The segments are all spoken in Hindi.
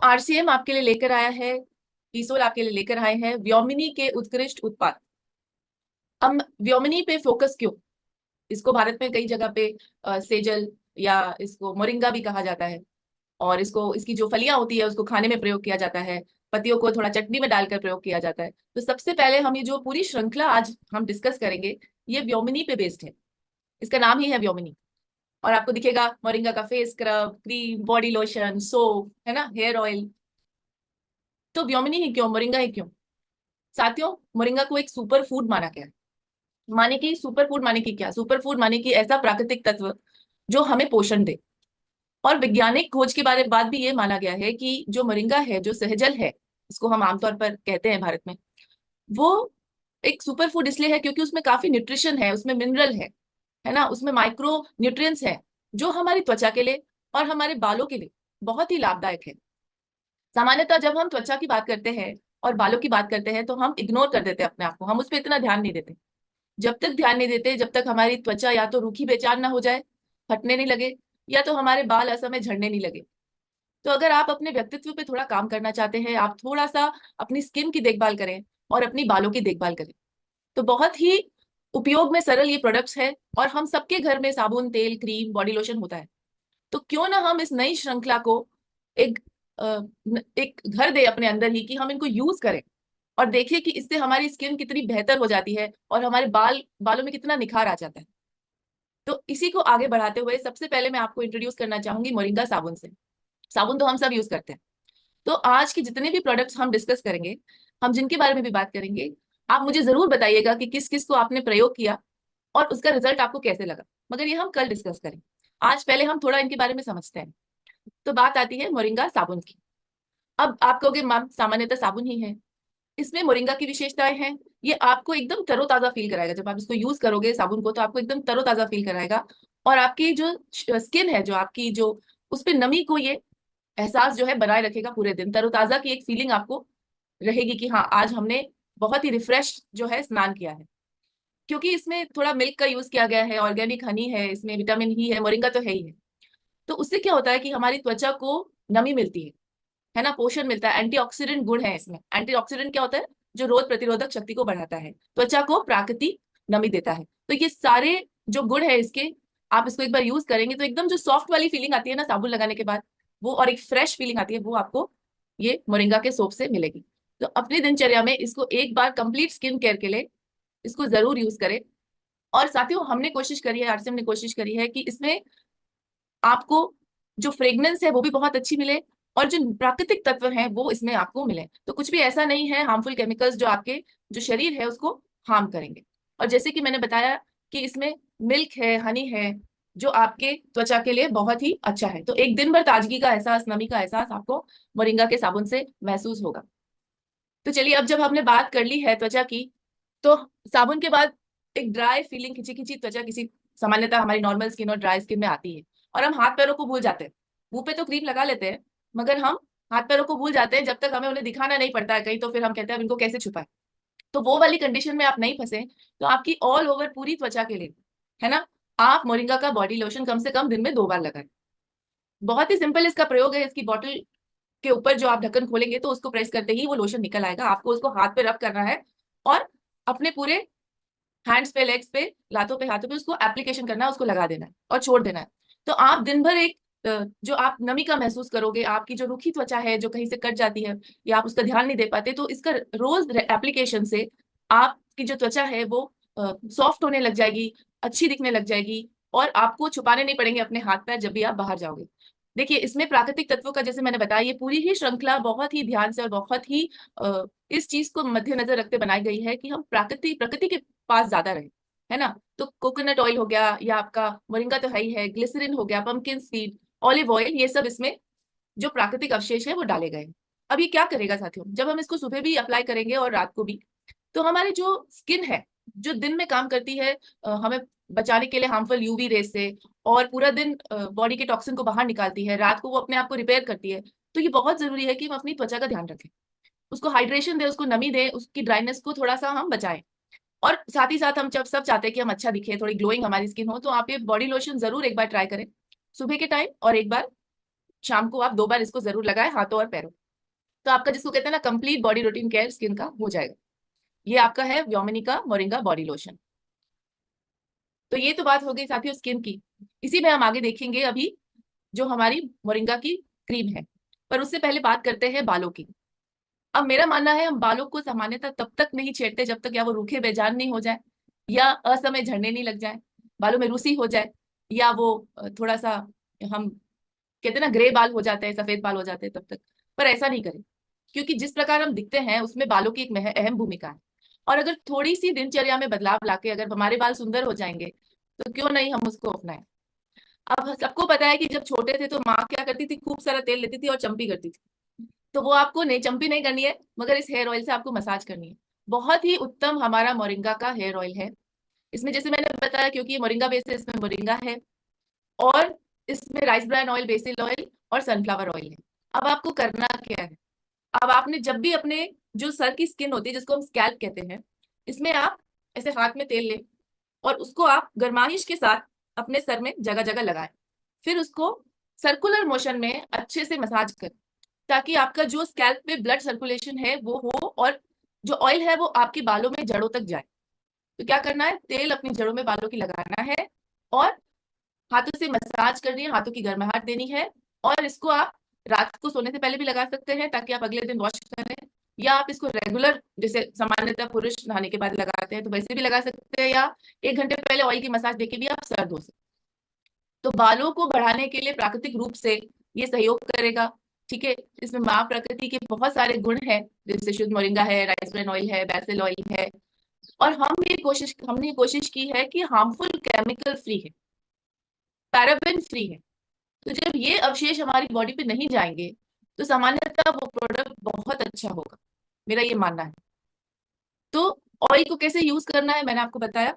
आरसीएम आपके लिए लेकर आया है, ईसोल आपके लिए लेकर आए हैं व्योमिनी के उत्कृष्ट उत्पाद। हम व्योमिनी पे फोकस क्यों? इसको भारत में कई जगह पे सेजल या इसको मोरिंगा भी कहा जाता है। और इसको इसकी जो फलियां होती है उसको खाने में प्रयोग किया जाता है। पत्तियों को थोड़ा चटनी में डालकर प्रयोग किया जाता है। तो सबसे पहले हम ये जो पूरी श्रृंखला आज हम डिस्कस करेंगे, ये व्योमिनी पे बेस्ड है। इसका नाम ही है व्योमिनी। और आपको दिखेगा मोरिंगा का face scrub, cream, body lotion, soap, है ना, हेयर ऑयल। तो व्योमिनी ही क्यों, मोरिंगा ही क्यों? साथियों, मोरिंगा को एक सुपर फूड माना गया है। माने की सुपर फूड, माने की क्या? सुपर फूड माने की ऐसा प्राकृतिक तत्व जो हमें पोषण दे। और वैज्ञानिक खोज के बारे बाद भी ये माना गया है कि जो मोरिंगा है, जो सहजल है, इसको हम आमतौर पर कहते हैं भारत में, वो एक सुपर फूड इसलिए है क्योंकि उसमें काफी न्यूट्रिशन है, उसमें मिनरल है ना, उसमें माइक्रो न्यूट्रिएंट्स है, जो हमारी त्वचा के लिए और हमारे बालों के लिए बहुत ही लाभदायक है। सामान्यतः जब हम त्वचा की बात करते हैं और बालों की बात करते हैं तो हम इग्नोर कर देते हैं अपने आप को, हम उस पर इतना ध्यान नहीं देते। जब तक ध्यान नहीं देते, जब तक हमारी त्वचा या तो रूखी बेचान ना हो जाए, फटने नहीं लगे, या तो हमारे बाल असमय झड़ने नहीं लगे। तो अगर आप अपने व्यक्तित्व पे थोड़ा काम करना चाहते हैं, आप थोड़ा सा अपनी स्किन की देखभाल करें और अपनी बालों की देखभाल करें, तो बहुत ही उपयोग में सरल ये प्रोडक्ट्स है। और हम सबके घर में साबुन, तेल, क्रीम, बॉडी लोशन होता है। तो क्यों ना हम इस नई श्रृंखला को एक एक घर दे अपने अंदर ही, कि हम इनको यूज करें और देखें कि इससे हमारी स्किन कितनी बेहतर हो जाती है और हमारे बालों में कितना निखार आ जाता है। तो इसी को आगे बढ़ाते हुए सबसे पहले मैं आपको इंट्रोड्यूस करना चाहूंगी मोरिंगा साबुन से। साबुन तो हम सब यूज करते हैं। तो आज के जितने भी प्रोडक्ट्स हम डिस्कस करेंगे, हम जिनके बारे में भी बात करेंगे, आप मुझे जरूर बताइएगा कि किस किस को आपने प्रयोग किया और उसका रिजल्ट आपको कैसे लगा। मगर ये हम कल डिस्कस करेंगे। आज पहले हम थोड़ा इनके बारे में समझते हैं। तो बात आती है मोरिंगा साबुन की। अब आप कहोगे मैम सामान्यतः साबुन ही है, इसमें मोरिंगा की विशेषताएं हैं। ये आपको एकदम तरोताजा फील कराएगा। जब आप इसको यूज करोगे साबुन को, तो आपको एकदम तरोताजा फील कराएगा। और आपकी जो स्किन है, जो आपकी जो उस पे नमी को ये एहसास जो है बनाए रखेगा पूरे दिन। तरोताजा की एक फीलिंग आपको रहेगी कि हाँ, आज हमने बहुत ही रिफ्रेश जो है स्नान किया है। क्योंकि इसमें थोड़ा मिल्क का यूज किया गया है, ऑर्गेनिक हनी है, इसमें विटामिन ही है, मोरिंगा तो है ही है। तो उससे क्या होता है कि हमारी त्वचा को नमी मिलती है ना, पोषण मिलता है, एंटीऑक्सीडेंट गुण है इसमें। एंटीऑक्सीडेंट क्या होता है? जो रोग प्रतिरोधक शक्ति को बढ़ाता है, त्वचा को प्राकृतिक नमी देता है। तो ये सारे जो गुण है इसके, आप इसको एक बार यूज करेंगे तो एकदम जो सॉफ्ट वाली फीलिंग आती है ना साबुन लगाने के बाद, वो, और एक फ्रेश फीलिंग आती है, वो आपको ये मोरिंगा के सोप से मिलेगी। तो अपनी दिनचर्या में इसको एक बार कंप्लीट स्किन केयर के लिए इसको जरूर यूज करें। और साथियों, हमने कोशिश करी है, आरसीएम ने कोशिश करी है कि इसमें आपको जो फ्रेग्रेंस है वो भी बहुत अच्छी मिले, और जो प्राकृतिक तत्व हैं वो इसमें आपको मिले। तो कुछ भी ऐसा नहीं है हार्मफुल केमिकल्स जो आपके जो शरीर है उसको हार्म करेंगे। और जैसे कि मैंने बताया कि इसमें मिल्क है, हनी है, जो आपके त्वचा के लिए बहुत ही अच्छा है। तो एक दिन भर ताजगी का एहसास, नमी का एहसास आपको मोरिंगा के साबुन से महसूस होगा। तो चलिए, अब जब हमने बात कर ली है त्वचा की, तो साबुन के बाद एक ड्राई फीलिंग, खिंची खिंची त्वचा किसी, सामान्यतः हमारी नॉर्मल स्किन और ड्राई स्किन में आती है। और हम हाथ पैरों को भूल जाते हैं। मुंह पे तो क्रीम लगा लेते हैं, मगर हम हाथ पैरों को भूल जाते हैं जब तक हमें उन्हें दिखाना नहीं पड़ता है कहीं। तो फिर हम कहते हैं अब इनको कैसे छुपाएं। तो वो वाली कंडीशन में आप नहीं फंसे, तो आपकी ऑल ओवर पूरी त्वचा के लिए, है ना, आप मोरिंगा का बॉडी लोशन कम से कम दिन में 2 बार लगाएं। बहुत ही सिंपल इसका प्रयोग है। इसकी बॉटल के ऊपर जो आप ढक्कन खोलेंगे तो उसको प्रेस करते ही वो लोशन निकल आएगा। आपको उसको हाथ पे रब करना है और अपने पूरे हैंड्स पे, लेग्स पे, लातों पे, हाथों पे उसको एप्लीकेशन करना है, उसको लगा देना है और छोड़ देना है। तो आप दिन भर एक जो आप नमी का महसूस करोगे, आपकी जो रूखी त्वचा है जो कहीं से कट जाती है या आप उसका ध्यान नहीं दे पाते, तो इसका रोज एप्लीकेशन से आपकी जो त्वचा है वो सॉफ्ट होने लग जाएगी, अच्छी दिखने लग जाएगी। और आपको छुपाने नहीं पड़ेंगे अपने हाथ पैर जब भी आप बाहर जाओगे। देखिए, इसमें प्राकृतिक तत्वों का, जैसे मैंने बताया, ये पूरी ही श्रृंखला बहुत ही ध्यान से और बहुत ही इस चीज को मद्देनजर रखते बनाई गई है कि हम प्रकृति के पास ज्यादा रहे, है ना। तो कोकोनट ऑयल हो गया, या आपका मोरिंगा तो है ही है, ग्लिसरीन हो गया, पंपकिन सीड, ऑलिव ऑयल, ये सब इसमें जो प्राकृतिक अवशेष है वो डाले गए हैं। अब ये क्या करेगा साथियों, जब हम इसको सुबह भी अप्लाई करेंगे और रात को भी, तो हमारी जो स्किन है, जो दिन में काम करती है हमें बचाने के लिए हार्मफुल यूवी रेस से, और पूरा दिन बॉडी के टॉक्सिन को बाहर निकालती है, रात को वो अपने आप को रिपेयर करती है। तो ये बहुत जरूरी है कि हम अपनी त्वचा का ध्यान रखें, उसको हाइड्रेशन दें, उसको नमी दें, उसकी ड्राइनेस को थोड़ा सा हम बचाएं। और साथ ही साथ हम जब सब चाहते हैं कि हम अच्छा दिखे, थोड़ी ग्लोइंग हमारी स्किन हो, तो आप ये बॉडी लोशन जरूर एक बार ट्राई करें, सुबह के टाइम और एक बार शाम को आप 2 बार इसको जरूर लगाएं हाथों और पैरों। तो आपका जिसको कहते हैं ना complete body routine care skin का हो जाएगा। ये आपका है व्योमिनी का मोरिंगा बॉडी लोशन। तो ये तो बात हो गई साथियों स्किन की। इसी में हम आगे देखेंगे अभी जो हमारी मोरिंगा की क्रीम है। पर उससे पहले बात करते हैं बालों की। अब मेरा मानना है हम बालों को सामान्यतः तब तक नहीं छेड़ते जब तक या वो रूखे बेजान नहीं हो जाए, या असमय झड़ने नहीं लग जाए, बालों में रूसी हो जाए, या वो थोड़ा सा हम कहते हैं ना ग्रे बाल हो जाते हैं, सफेद बाल हो जाते हैं तब तक। पर ऐसा नहीं करें, क्योंकि जिस प्रकार हम दिखते हैं उसमें बालों की एक अहम भूमिका है। और अगर थोड़ी सी दिनचर्या में बदलाव लाके अगर हमारे बाल सुंदर हो जाएंगे तो क्यों नहीं हम उसको अपनाएं। अब सबको पता है कि जब छोटे थे तो माँ क्या करती थी, खूब सारा तेल लेती थी और चंपी करती थी। तो वो आपको नहीं, चंपी नहीं करनी है, मगर इस हेयर ऑयल से आपको मसाज करनी है। बहुत ही उत्तम हमारा मोरिंगा का हेयर ऑयल है। इसमें जैसे मैंने बताया क्योंकि ये मोरिंगा बेस है, इसमें मोरिंगा है, और इसमें rice bran oil, BECIL oil और सनफ्लावर ऑयल है। अब आपको करना क्या है, अब आपने जब भी अपने जो सर की स्किन होती है जिसको हम स्कैल्प कहते हैं, इसमें आप ऐसे हाथ में तेल लें और उसको आप गर्माइश के साथ अपने सर में जगह जगह लगाएं। फिर उसको सर्कुलर मोशन में अच्छे से मसाज करें, ताकि आपका जो स्कैल्प पे ब्लड सर्कुलेशन है वो हो, और जो ऑयल है वो आपके बालों में जड़ों तक जाए। तो क्या करना है, तेल अपनी जड़ों में बालों की लगाना है और हाथों से मसाज करनी है, हाथों की गर्माहट देनी है। और इसको आप रात को सोने से पहले भी लगा सकते हैं ताकि आप अगले दिन वॉश करें, या आप इसको रेगुलर जैसे सामान्यतः पुरुष नहाने के बाद लगाते हैं तो वैसे भी लगा सकते हैं, या 1 घंटे पहले ऑयल की मसाज देके भी आप सर धो सकते हैं। तो बालों को बढ़ाने के लिए प्राकृतिक रूप से ये सहयोग करेगा। ठीक है, इसमें माँ प्रकृति के बहुत सारे गुण हैं, जैसे शुद्ध मोरिंगा है, राइस ब्रान ऑयल है, बेसिल ऑयल है। और हमने कोशिश की है कि हार्मफुल केमिकल फ्री है, पैराबेन फ्री है। तो जब ये अवशेष हमारी बॉडी पे नहीं जाएंगे तो सामान्यतः वो प्रोडक्ट बहुत अच्छा होगा, मेरा ये मानना है। तो ऑयल को कैसे यूज करना है मैंने आपको बताया।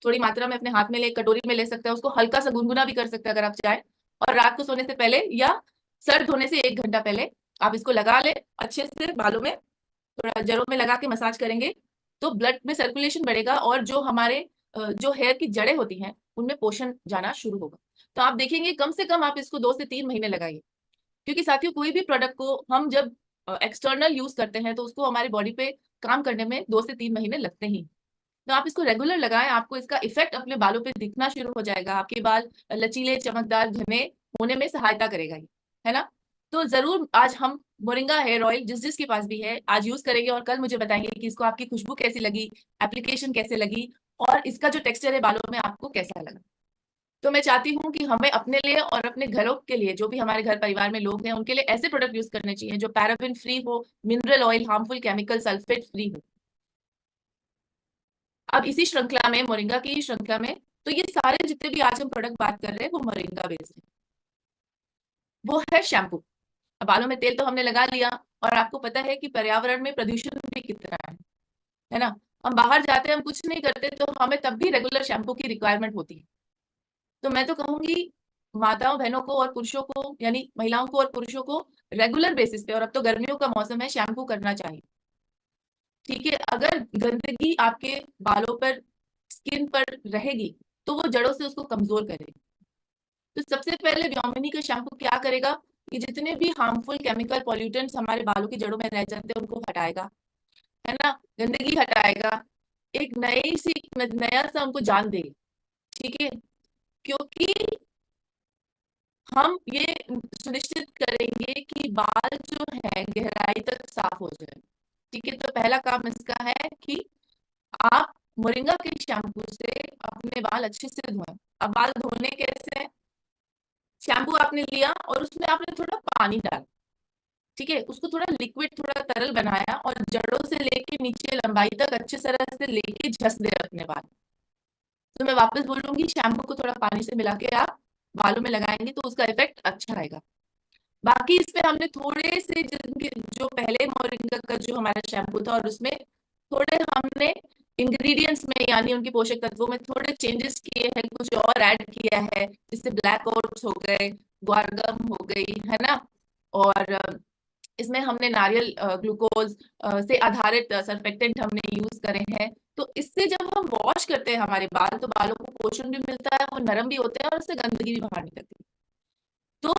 थोड़ी मात्रा में अपने हाथ में ले, कटोरी में ले सकते हैं, उसको हल्का सा गुनगुना भी कर सकते हैं अगर आप चाहें। और रात को सोने से पहले या सर धोने से 1 घंटा पहले आप इसको लगा ले अच्छे से बालों में, थोड़ा जड़ों में लगा के मसाज करेंगे तो ब्लड में सर्कुलेशन बढ़ेगा, और जो हमारे जो हेयर की जड़ें होती हैं उनमें पोषण जाना शुरू होगा। तो आप देखेंगे कम से कम आप इसको 2 से 3 महीने लगाइए, क्योंकि साथियों कोई भी प्रोडक्ट को हम जब एक्सटर्नल यूज करते हैं तो उसको हमारी बॉडी पे काम करने में 2 से 3 महीने लगते ही। तो आप इसको रेगुलर लगाएं, आपको इसका इफेक्ट अपने बालों पे दिखना शुरू हो जाएगा, आपके बाल लचीले, चमकदार, घने होने में सहायता करेगा ये, है ना। तो जरूर आज हम मोरिंगा हेयर ऑयल जिस जिसके पास भी है आज यूज करेंगे, और कल मुझे बताएंगे कि इसको आपकी खुशबू कैसी लगी, एप्लीकेशन कैसे लगी, और इसका जो टेक्सचर है बालों में आपको कैसा लगा। तो मैं चाहती हूँ कि हमें अपने लिए और अपने घरों के लिए, जो भी हमारे घर परिवार में लोग हैं, उनके लिए ऐसे प्रोडक्ट यूज करने चाहिए जो पैराबिन फ्री हो, mineral oil, harmful chemical, sulphate free हो। अब इसी श्रृंखला में, मोरिंगा की श्रृंखला में, तो ये सारे जितने भी आज हम प्रोडक्ट बात कर रहे हैं वो मोरिंगा बेस्ड है। वो है शैम्पू। अब बालों में तेल तो हमने लगा लिया, और आपको पता है कि पर्यावरण में प्रदूषण भी कितना है ना। हम बाहर जाते हैं, हम कुछ नहीं करते, तो हमें तब भी रेगुलर शैम्पू की रिक्वायरमेंट होती है। तो मैं तो कहूंगी माताओं बहनों को और पुरुषों को, यानी महिलाओं को और पुरुषों को रेगुलर बेसिस पे, और अब तो गर्मियों का मौसम है, शैम्पू करना चाहिए। ठीक है, अगर गंदगी आपके बालों पर, स्किन पर रहेगी तो वो जड़ों से उसको कमजोर करेगी। तो सबसे पहले व्योमिनी का शैम्पू क्या करेगा, कि जितने भी हार्मफुल केमिकल पॉल्यूटेंट्स हमारे बालों की जड़ों में रह जाते हैं उनको हटाएगा, है ना, गंदगी हटाएगा, एक नया सा उनको जान देगा। ठीक है, क्योंकि हम ये सुनिश्चित करेंगे कि बाल जो है गहराई तक साफ हो जाए। ठीक है, तो पहला काम इसका है कि आप मोरिंगा के शैम्पू से अपने बाल अच्छे से धोएं। अब बाल धोने कैसे हैं, शैम्पू आपने लिया और उसमें आपने थोड़ा पानी डाला, ठीक है, उसको थोड़ा लिक्विड, थोड़ा तरल बनाया, और जड़ों से लेके नीचे लंबाई तक अच्छे तरह से लेके झस दे अपने बाल। तो मैं वापस बोलूंगी, शैम्पू को थोड़ा पानी से मिला के आप बालों में लगाएंगे तो उसका इफेक्ट अच्छा रहेगा। बाकी इस पे हमने थोड़े से जो पहले मोरिंगा का जो हमारा शैम्पू था, और उसमें थोड़े हमने इंग्रेडिएंट्स में, यानी उनके पोषक तत्वों में थोड़े चेंजेस किए हैं, कुछ और ऐड किया है, जिससे ब्लैक ओट्स हो गए, ग्वारगम हो गई, है ना। और इसमें हमने नारियल ग्लूकोज से आधारित सर्फेक्टेंट हमने यूज करे हैं। तो इससे जब हम वॉश करते हैं हमारे बाल, तो बालों को पोषण भी मिलता है, वो नरम भी होते हैं, और उससे गंदगी भी बाहर निकलती है। तो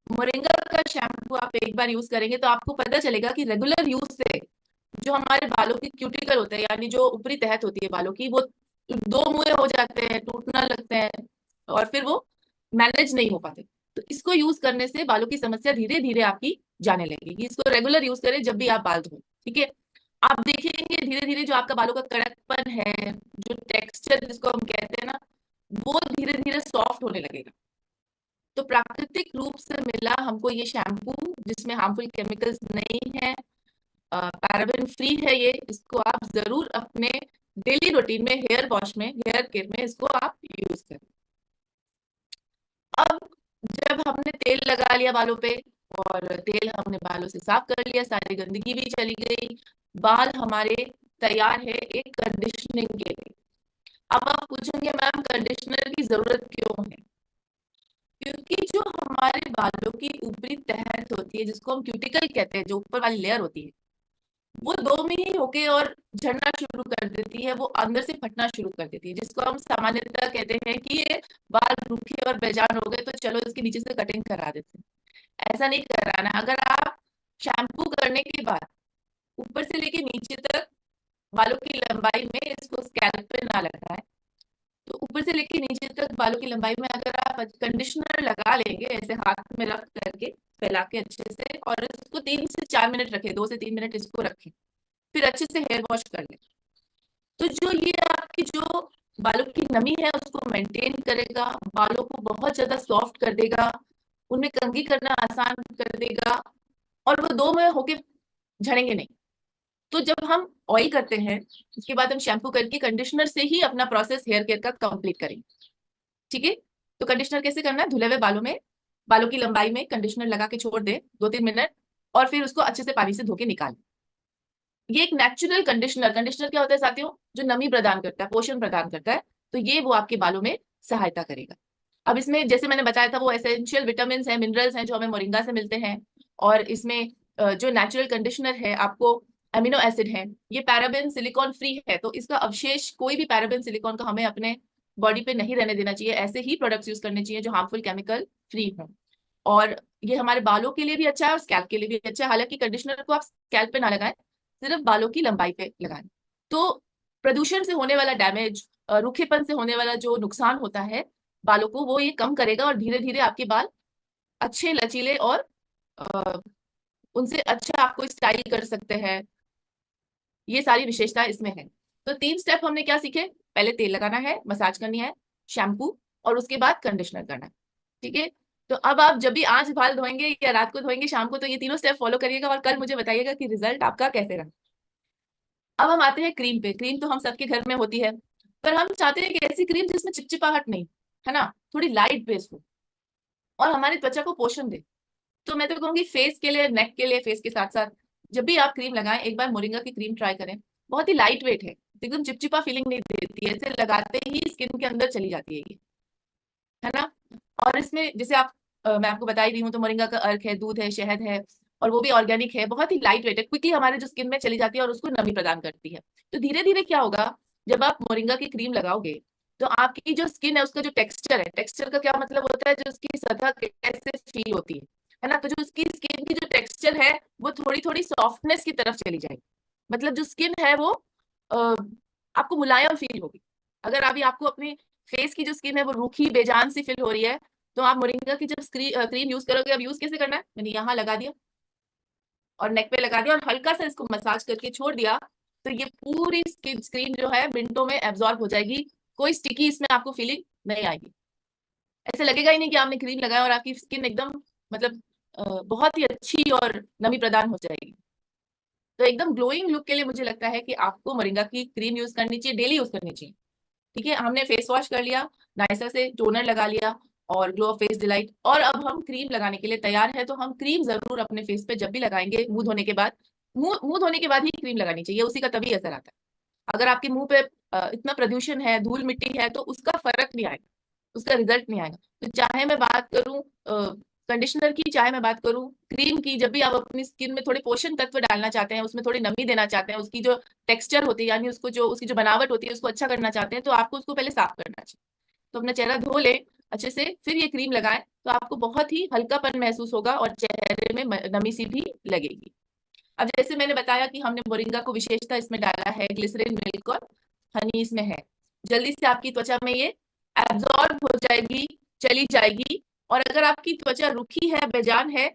मोरिंगा का शैम्पू आप एक बार यूज करेंगे तो आपको पता चलेगा कि रेगुलर यूज से जो हमारे बालों की क्यूटिकल होते हैं, यानी जो ऊपरी तहत होती है बालों की, वो दो मुंहे हो जाते हैं, टूटना लगते हैं और फिर वो मैनेज नहीं हो पाते। तो इसको यूज करने से बालों की समस्या धीरे धीरे आपकी जाने लगेगी। इसको रेगुलर यूज करें जब भी आप बाल धोएं, ठीक है। आप देखेंगे धीरे धीरे जो आपका बालों का कड़कपन है, जो टेक्सचर जिसको हम कहते हैं ना, वो धीरे धीरे सॉफ्ट होने लगेगा। तो प्राकृतिक रूप से मिला हमको ये शैम्पू, जिसमें हार्मफुल केमिकल्स नहीं है, पैराबेन फ्री है ये, इसको आप जरूर अपने डेली रूटीन में, हेयर वॉश में, हेयर केयर में इसको आप यूज करें। अब जब हमने तेल लगा लिया बालों पे और तेल हमने बालों से साफ कर लिया, सारी गंदगी भी चली गई, बाल हमारे तैयार है एक कंडीशनिंग के लिए। अब आप पूछेंगे मैम कंडीशनर की जरूरत क्यों है? क्योंकि जो हमारे बालों की ऊपरी तहत होती है, जिसको हम क्यूटिकल कहते हैं, जो ऊपर वाली लेयर होती है, वो दो में ही होके और झड़ना शुरू कर देती है, वो अंदर से फटना शुरू कर देती है, जिसको हम सामान्यतः कहते हैं कि ये बाल रूखे और बेजान हो गए तो चलो इसके नीचे से कटिंग करा देते हैं। ऐसा नहीं कराना। अगर आप शैम्पू करने के बाद ऊपर से लेके नीचे तक बालों की लंबाई में इसको स्कैल्प पे ना लगाएं, तो ऊपर से लेके नीचे तक बालों की लंबाई में अगर आप कंडीशनर लगा लेंगे, ऐसे हाथ में रख करके फैला के अच्छे से, और इसको 3 से 4 मिनट रखें, 2 से 3 मिनट इसको रखें, फिर अच्छे से हेयर वॉश कर लें, तो जो ये आपकी जो बालों की नमी है उसको मेंटेन करेगा, बालों को बहुत ज्यादा सॉफ्ट कर देगा, उनमें कंघी करना आसान कर देगा, और वो दो में होके झड़ेंगे नहीं। तो जब हम ऑयल करते हैं, उसके बाद हम शैम्पू करके कंडीशनर से ही अपना प्रोसेस हेयर केयर का कंप्लीट करेंगे, ठीक है। तो कंडीशनर कैसे करना है? धुले हुए बालों में, बालों की लंबाई में कंडीशनर लगा के छोड़ दे 2-3 मिनट, और फिर उसको अच्छे से पानी से धो के निकाल। ये एक नेचुरल कंडीशनर, कंडीशनर क्या होता है साथियों? जो नमी प्रदान करता है, पोषण प्रदान करता है, तो ये वो आपके बालों में सहायता करेगा। अब इसमें जैसे मैंने बताया था, वो एसेंशियल विटामिन हैं, मिनरल्स हैं, जो हमें मोरिंगा से मिलते हैं, और इसमें जो नेचुरल कंडीशनर है आपको अमीनो एसिड है, ये पैराबेन सिलिकॉन फ्री है, तो इसका अवशेष कोई भी पैराबेन सिलिकॉन का हमें अपने बॉडी पे नहीं रहने देना चाहिए। ऐसे ही प्रोडक्ट्स यूज करने चाहिए जो हार्मफुल केमिकल फ्री हों, और ये हमारे बालों के लिए भी अच्छा है और स्कैल्प के लिए भी अच्छा है। हालांकि कंडीशनर को आप स्कैल्प पे ना लगाएं, सिर्फ बालों की लंबाई पे लगाएं। तो प्रदूषण से होने वाला डैमेज, रूखेपन से होने वाला जो नुकसान होता है बालों को, वो ये कम करेगा, और धीरे धीरे आपके बाल अच्छे, लचीले और अ, उनसे अच्छा आपको स्टाइल कर सकते हैं। ये सारी विशेषता इसमें है। तो 3 स्टेप हमने क्या सीखे? पहले तेल लगाना है, मसाज करनी है, शैम्पू, और उसके बाद कंडीशनर करना है, ठीक है। तो अब आप जब भी आज बाल धोएंगे या रात को धोएंगे, शाम को, तो ये तीनों स्टेप फॉलो करिएगा और कल मुझे बताइएगा कि रिजल्ट आपका कैसे रहा। अब हम आते हैं क्रीम पे। क्रीम तो हम सबके घर में होती है, पर हम चाहते हैं कि ऐसी क्रीम जिसमें चिपचिपाहट नहीं, है ना, थोड़ी लाइट बेस हो और हमारी त्वचा को पोषण दे। तो मैं तो कहूंगी फेस के लिए, नेक के लिए, फेस के साथ साथ जब भी आप क्रीम लगाएं, एक बार मोरिंगा की क्रीम ट्राई करें। बहुत ही लाइट वेट है, एकदम चिपचिपा फीलिंग नहीं देती है, ऐसे लगाते ही स्किन के अंदर चली जाती है ये, है ना। और इसमें जैसे मैं आपको बता ही रही हूँ, तो मोरिंगा का अर्क है, दूध है, शहद है, और वो भी ऑर्गेनिक है, बहुत ही लाइट वेट है, क्विकली हमारे जो स्किन में चली जाती है और उसको नमी प्रदान करती है। तो धीरे धीरे क्या होगा, जब आप मोरिंगा की क्रीम लगाओगे, तो आपकी जो स्किन है उसका जो टेक्सचर है, टेक्सचर का क्या मतलब होता है, जो उसकी सतह कैसे फील होती है ना, तो जो उसकी स्किन की जो टेक्सचर है वो थोड़ी थोड़ी सॉफ्टनेस की तरफ चली जाएगी। मतलब जो स्किन है वो अ, आपको मुलायम फील होगी। अगर अभी आपको अपनी फेस की जो स्किन है वो रूखी बेजान सी फील हो रही है, तो आप मोरिंगा की जब क्रीम यूज करोगे, अब यूज कैसे करना है, मैंने यहाँ लगा दिया और नेक पे लगा दिया और हल्का सा इसको मसाज करके छोड़ दिया, तो ये पूरी स्किन स्क्रीन जो है मिनटों में एब्जॉर्ब हो जाएगी। कोई स्टिकी इसमें आपको फीलिंग नहीं आएगी। ऐसे लगेगा ही नहीं कि आपने क्रीम लगाया, और आपकी स्किन एकदम मतलब बहुत ही अच्छी और नमी प्रदान हो जाएगी। तो एकदम ग्लोइंग लुक के लिए मुझे लगता है कि आपको मोरिंगा की क्रीम यूज करनी चाहिए, डेली यूज करनी चाहिए, ठीक है। हमने फेस वॉश कर लिया, नाइसा से टोनर लगा लिया, और ग्लो फेस डिलाइट, और अब हम क्रीम लगाने के लिए तैयार है। तो हम क्रीम जरूर अपने फेस पे जब भी लगाएंगे, मुंह धोने के बाद, मुंह धोने के बाद ही क्रीम लगानी चाहिए, उसी का तभी असर आता है। अगर आपके मुंह पे इतना प्रदूषण है, धूल मिट्टी है, तो उसका फर्क नहीं आएगा, उसका रिजल्ट नहीं आएगा। तो चाहे मैं बात करूं कंडीशनर की, चाहे मैं बात करूं क्रीम की, जब भी आप अपनी स्किन में थोड़े पोषण तत्व डालना चाहते हैं, उसमें थोड़ी नमी देना चाहते हैं, उसकी जो टेक्सचर होती है, यानी उसको जो उसकी जो बनावट होती है उसको अच्छा करना चाहते हैं, तो आपको उसको पहले साफ करना चाहिए। तो अपना चेहरा धो ले, अच्छे से, फिर ये क्रीम लगाएं तो आपको बहुत ही हल्कापन महसूस होगा और चेहरे में नमी सी भी लगेगी। अब जैसे मैंने बताया कि हमने मोरिंगा को विशेषता इसमें डाला है, ग्लिसरीन, मिल्क और हनी इसमें है। जल्दी से आपकी त्वचा में ये एब्जॉर्ब हो जाएगी, चली जाएगी। और अगर आपकी त्वचा रूखी है, बेजान है,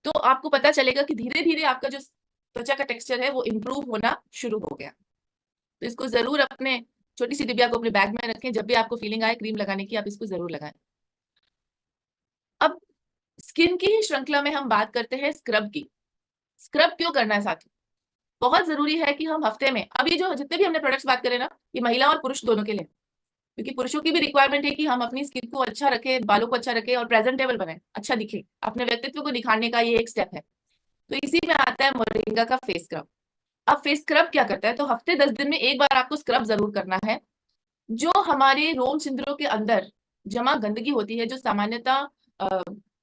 तो आपको पता चलेगा कि धीरे धीरे आपका जो त्वचा का टेक्सचर है वो इम्प्रूव होना शुरू हो गया। तो इसको जरूर अपने छोटी सी डिबिया को अपने बैग में रखें, जब भी आपको फीलिंग आए क्रीम लगाने की आप इसको जरूर लगाएं। अब स्किन की ही श्रृंखला में हम बात करते हैं स्क्रब की। स्क्रब क्यों करना है साथी? बहुत जरूरी है कि हम हफ्ते में, अभी जो जितने भी हमने प्रोडक्ट्स बात करें ना, ये महिला और पुरुष दोनों के लिए, क्योंकि पुरुषों की भी रिक्वायरमेंट है कि हम अपनी स्किन को अच्छा रखें, बालों को अच्छा रखें और प्रेजेंटेबल बने, अच्छा दिखे, अपने व्यक्तित्व को दिखाने का ये एक स्टेप है। तो इसी में आता है मोरिंगा का फेस स्क्रब। अब फेस स्क्रब क्या करता है? तो हफ्ते 10 दिन में एक बार आपको स्क्रब जरूर करना है। जो हमारे रोम छिद्रों के अंदर जमा गंदगी होती है, जो सामान्यतः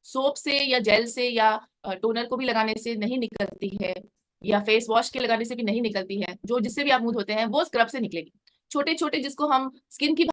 सोप से या जेल से या टोनर को भी लगाने से नहीं निकलती है, या फेस वॉश के लगाने से भी नहीं निकलती है, जो जिससे भी आप मुंह धोते हैं, वो स्क्रब से निकलेगी। छोटे छोटे जिसको हम स्किन की